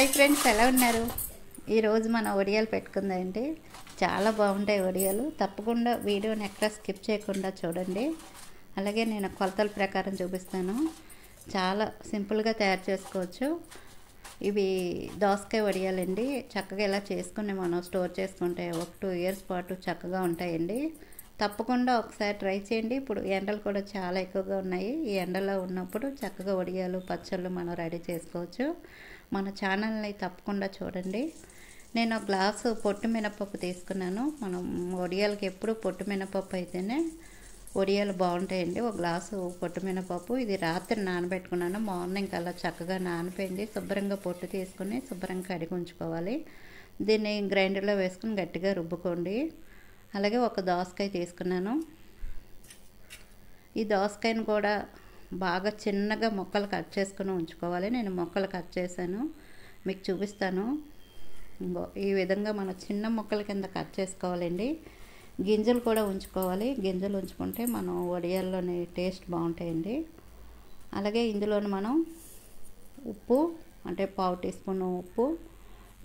Hi friends, ఎలా ఉన్నారు? ఈరోజు మన వడియాలు పెట్టుకుందండి. చాలా బాగుంటాయి వడియాలు. తప్పకుండా వీడియోని ఎక్కడ స్కిప్ చేయకుండా చూడండి. అలాగే నేను కొలతల ప్రకారం చూపిస్తాను. చాలా సింపుల్గా తయారు చేసుకోవచ్చు. ఇవి దోసకాయ వడియాలండి. చక్కగా ఇలా చేసుకుని మనం స్టోర్ చేసుకుంటే ఒక 2 ఇయర్స్ పాటు చక్కగా ఉంటాయండి. తప్పకుండా ఒకసారి ట్రై చేయండి. ఇప్పుడు ఎండలు కూడా చాలా ఎక్కువగా ఉన్నాయి. ఈ ఎండలో ఉన్నప్పుడు చక్కగా వడియాలు పచ్చళ్ళు మనం రెడీ చేసుకోవచ్చు. మన ఛానల్ని తప్పకుండా చూడండి. నేను ఒక గ్లాసు పొట్టు మినపప్పు తీసుకున్నాను. మనం వడియాలకి ఎప్పుడు పొట్టు మినపప్పు అయితేనే వడియాలు బాగుంటాయండి. ఒక గ్లాసు పొట్టు మినపప్పు ఇది రాత్రి నానబెట్టుకున్నాను. మార్నింగ్ అలా చక్కగా నానిపోయింది. శుభ్రంగా పొట్టు తీసుకుని శుభ్రంగా కడిగి ఉంచుకోవాలి. దీన్ని గ్రైండర్లో వేసుకుని గట్టిగా రుబ్బుకోండి. అలాగే ఒక దోసకాయ తీసుకున్నాను. ఈ దోసకాయను కూడా బాగా చిన్నగా ముక్కలు కట్ చేసుకుని ఉంచుకోవాలి. నేను ముక్కలు కట్ చేశాను, మీకు చూపిస్తాను. ఈ విధంగా మనం చిన్న ముక్కల కింద కట్ చేసుకోవాలండి. గింజలు కూడా ఉంచుకోవాలి. గింజలు ఉంచుకుంటే మనం వడియాల్లోని టేస్ట్ బాగుంటాయండి. అలాగే ఇందులోని మనం ఉప్పు అంటే 1/2 టీ స్పూన్ ఉప్పు,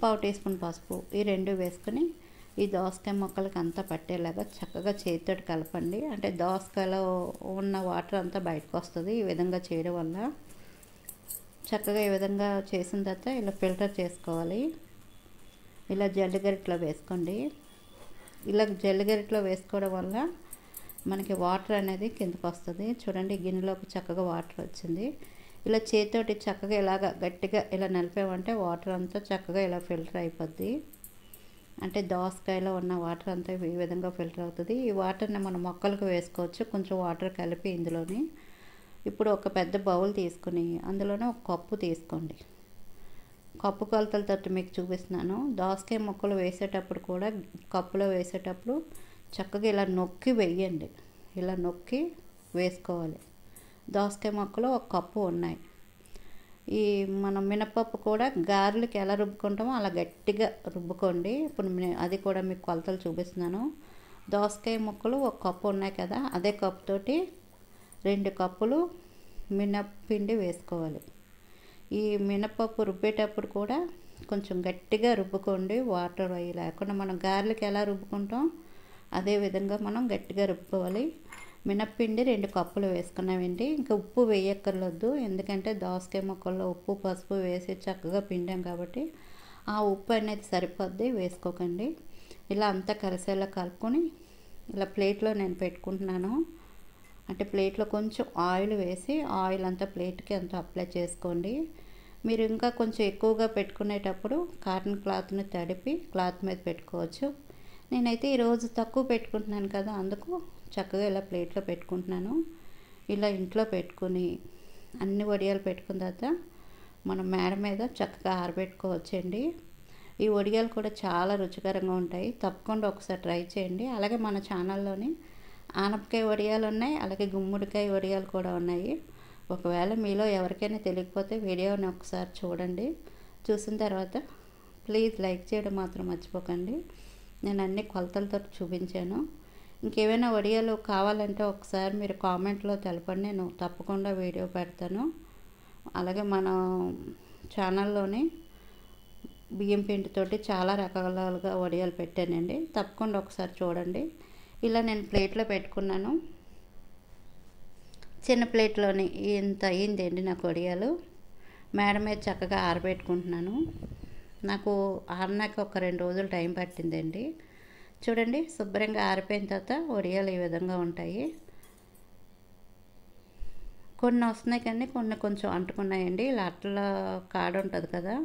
1/2 టీ స్పూన్ పసుపు ఈ రెండు వేసుకుని ఈ దోసకాయ ముక్కలకి అంతా పట్టేలాగా చక్కగా చేతితోటి కలపండి. అంటే దోసకాయలో ఉన్న వాటర్ అంతా బయటకు వస్తుంది. ఈ విధంగా చేయడం వల్ల చక్కగా ఈ విధంగా చేసిన తర్వాత ఇలా ఫిల్టర్ చేసుకోవాలి. ఇలా జల్లిగరిటలో వేసుకోండి. ఇలా జల్లిగరిటలో వేసుకోవడం వల్ల మనకి వాటర్ అనేది కిందకు వస్తుంది. చూడండి, గిన్నెలోకి చక్కగా వాటర్ వచ్చింది. ఇలా చేతితోటి చక్కగా ఇలాగ గట్టిగా ఇలా నలిపామంటే వాటర్ అంతా చక్కగా ఇలా ఫిల్టర్ అయిపోద్ది. అంటే దోసకాయలో ఉన్న వాటర్ అంతా ఈ విధంగా ఫిల్టర్ అవుతుంది. ఈ వాటర్ని మనం మొక్కలకు వేసుకోవచ్చు. కొంచెం వాటర్ కలిపి ఇందులోని ఇప్పుడు ఒక పెద్ద బౌల్ తీసుకుని అందులోనే ఒక కప్పు తీసుకోండి. కప్పు కొలతలతో మీకు చూపిస్తున్నాను. దోసకాయ ముక్కలు వేసేటప్పుడు కూడా కప్పులో వేసేటప్పుడు చక్కగా ఇలా నొక్కి వేయండి. ఇలా నొక్కి వేసుకోవాలి. దోసకాయ ముక్కలు ఒక కప్పు ఉన్నాయి. ఈ మనం మినపప్పు కూడా గారెలకి ఎలా రుబ్బుకుంటామో అలా గట్టిగా రుబ్బుకోండి. ఇప్పుడు అది కూడా మీకు కొలతలు చూపిస్తున్నాను. దోసకాయ ముక్కలు ఒక కప్పు ఉన్నాయి కదా, అదే కప్పుతోటి 2 కప్పులు మినప్పిండి వేసుకోవాలి. ఈ మినపప్పు రుబ్బేటప్పుడు కూడా కొంచెం గట్టిగా రుబ్బుకోండి. వాటర్ అవి లేకుండా మనం గారెలకి ఎలా రుబ్బుకుంటాం అదే విధంగా మనం గట్టిగా రుబ్బుకోవాలి. మినప్పిండి 2 కప్పులు వేసుకున్నామండి. ఇంకా ఉప్పు వేయక్కర్లేదు, ఎందుకంటే దోసకాయ ముక్కల్లో ఉప్పు పసుపు వేసి చక్కగా పిండాం కాబట్టి ఆ ఉప్పు అనేది సరిపోద్ది, వేసుకోకండి. ఇలా అంతా కలిసేలా కలుపుకొని ఇలా ప్లేట్లో నేను పెట్టుకుంటున్నాను. అంటే ప్లేట్లో కొంచెం ఆయిల్ వేసి ఆయిల్ అంతా ప్లేట్కి అంతా అప్లై చేసుకోండి. మీరు ఇంకా కొంచెం ఎక్కువగా పెట్టుకునేటప్పుడు కాటన్ క్లాత్ని తడిపి క్లాత్ మీద పెట్టుకోవచ్చు. నేనైతే ఈరోజు తక్కువ పెట్టుకుంటున్నాను కదా, అందుకు చక్కగా ఇలా ప్లేట్లో పెట్టుకుంటున్నాను. ఇలా ఇంట్లో పెట్టుకుని అన్ని వడియాలు పెట్టుకున్న తర్వాత మనం మేడ మీద చక్కగా ఆరబెట్టుకోవచ్చండి. ఈ వడియాలు కూడా చాలా రుచికరంగా ఉంటాయి. తప్పకుండా ఒకసారి ట్రై చేయండి. అలాగే మన ఛానల్లోని ఆనపకాయ వడియాలు ఉన్నాయి, అలాగే గుమ్మడికాయ వడియాలు కూడా ఉన్నాయి. ఒకవేళ మీలో ఎవరికైనా తెలియకపోతే వీడియోని ఒకసారి చూడండి. చూసిన తర్వాత ప్లీజ్ లైక్ చేయడం మాత్రం మర్చిపోకండి. నేను అన్ని కొలతలతో చూపించాను. ఇంకేమైనా వడియాలు కావాలంటే ఒకసారి మీరు కామెంట్లో తెలపండి, నేను తప్పకుండా వీడియో పెడతాను. అలాగే మన ఛానల్లోని బియ్యం పిండితోటి చాలా రకాలుగా వడియాలు పెట్టానండి. తప్పకుండా ఒకసారి చూడండి. ఇలా నేను ప్లేట్లో పెట్టుకున్నాను. చిన్న ప్లేట్లోని ఇంత అయ్యిందండి నాకు వడియాలు. మేడ మీద చక్కగా ఆరబెట్టుకుంటున్నాను. నాకు ఆరినాక ఒక 2 రోజులు టైం పట్టిందండి. చూడండి, శుభ్రంగా ఆరిపోయిన తర్వాత వడియాలు ఈ విధంగా ఉంటాయి. కొన్ని వస్తున్నాయి కానీ కొన్ని కొంచెం అంటుకున్నాయండి. ఇలా అట్ల కాడ ఉంటుంది కదా,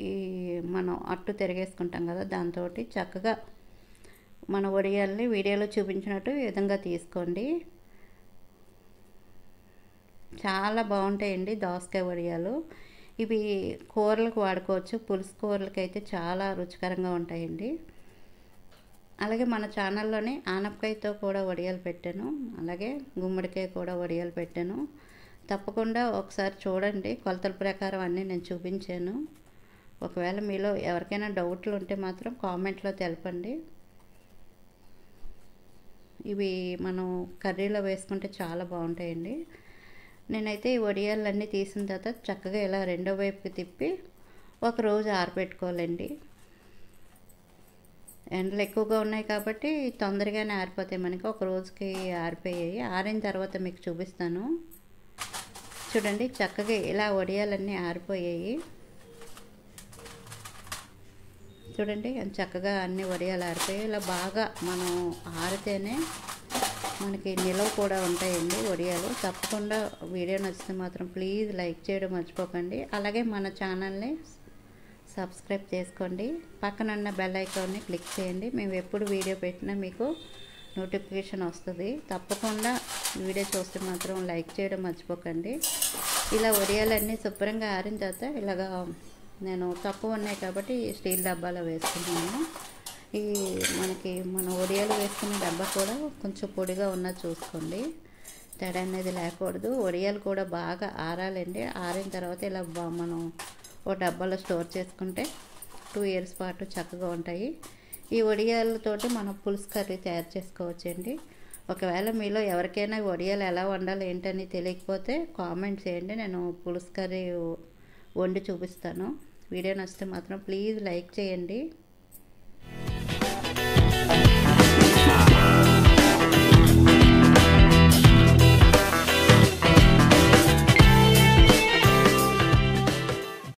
ఈ మనం అట్టు తిరిగేసుకుంటాం కదా, దాంతో చక్కగా మన వడియాల్ని వీడియోలో చూపించినట్టు ఈ విధంగా తీసుకోండి. చాలా బాగుంటాయండి దోసకాయ వడియాలు. ఇవి కూరలకు వాడుకోవచ్చు. పులుసు కూరలకి అయితే చాలా రుచికరంగా ఉంటాయండి. అలాగే మన ఛానల్లోనే ఆనపకాయతో కూడా వడియాలు పెట్టాను, అలాగే గుమ్మడికాయ కూడా వడియాలు పెట్టాను. తప్పకుండా ఒకసారి చూడండి. కొలతల ప్రకారం అన్నీ నేను చూపించాను. ఒకవేళ మీలో ఎవరికైనా డౌట్లు ఉంటే మాత్రం కామెంట్లో తెలపండి. ఇవి మనం కర్రీలో వేసుకుంటే చాలా బాగుంటాయండి. నేనైతే ఈ వడియాలన్నీ తీసిన తర్వాత చక్కగా ఇలా రెండో వైపుకి తిప్పి ఒకరోజు ఆరబెట్టుకోవాలండి. ఎండలు ఎక్కువగా ఉన్నాయి కాబట్టి తొందరగానే ఆరిపోతాయి మనకి. ఒక రోజుకి ఆరిపోయాయి. ఆరిన తర్వాత మీకు చూపిస్తాను. చూడండి చక్కగా ఇలా వడియాలన్నీ ఆరిపోయాయి. చూడండి ఎంత చక్కగా అన్ని వడియాలు ఆరిపోయాయి. ఇలా బాగా మనం ఆరితేనే మనకి నిలవ కూడా ఉంటాయండి వడియాలు. తప్పకుండా వీడియో నచ్చితే మాత్రం ప్లీజ్ లైక్ చేయడం మర్చిపోకండి. అలాగే మన ఛానల్ని సబ్స్క్రైబ్ చేసుకోండి. పక్కన ఉన్న బెల్ ఐకాన్ని క్లిక్ చేయండి. మేము ఎప్పుడు వీడియో పెట్టినా మీకు నోటిఫికేషన్ వస్తుంది. తప్పకుండా వీడియో చూస్తే మాత్రం లైక్ చేయడం మర్చిపోకండి. ఇలా వడియాలన్నీ శుభ్రంగా ఆరిన తర్వాత ఇలాగా నేను తక్కువ ఉన్నాయి కాబట్టి స్టీల్ డబ్బాలో వేసుకున్నాను. ఈ మన వడియాలు వేసుకునే డబ్బా కూడా కొంచెం పొడిగా ఉన్నది చూసుకోండి. తేడా అనేది లేకూడదు. వడియాలు కూడా బాగా ఆరాలండి. ఆరిన తర్వాత ఇలా మనం ఓ డబ్బాలో స్టోర్ చేసుకుంటే 2 years పాటు చక్కగా ఉంటాయి. ఈ వడియాలతోటి మనం పులుసు కర్రీ తయారు చేసుకోవచ్చండి. ఒకవేళ మీలో ఎవరికైనా వడియాలు ఎలా వండాలి ఏంటని తెలియకపోతే కామెంట్ చేయండి. నేను పులుసు కర్రీ వండి చూపిస్తాను. వీడియో నచ్చితే మాత్రం ప్లీజ్ లైక్ చేయండి.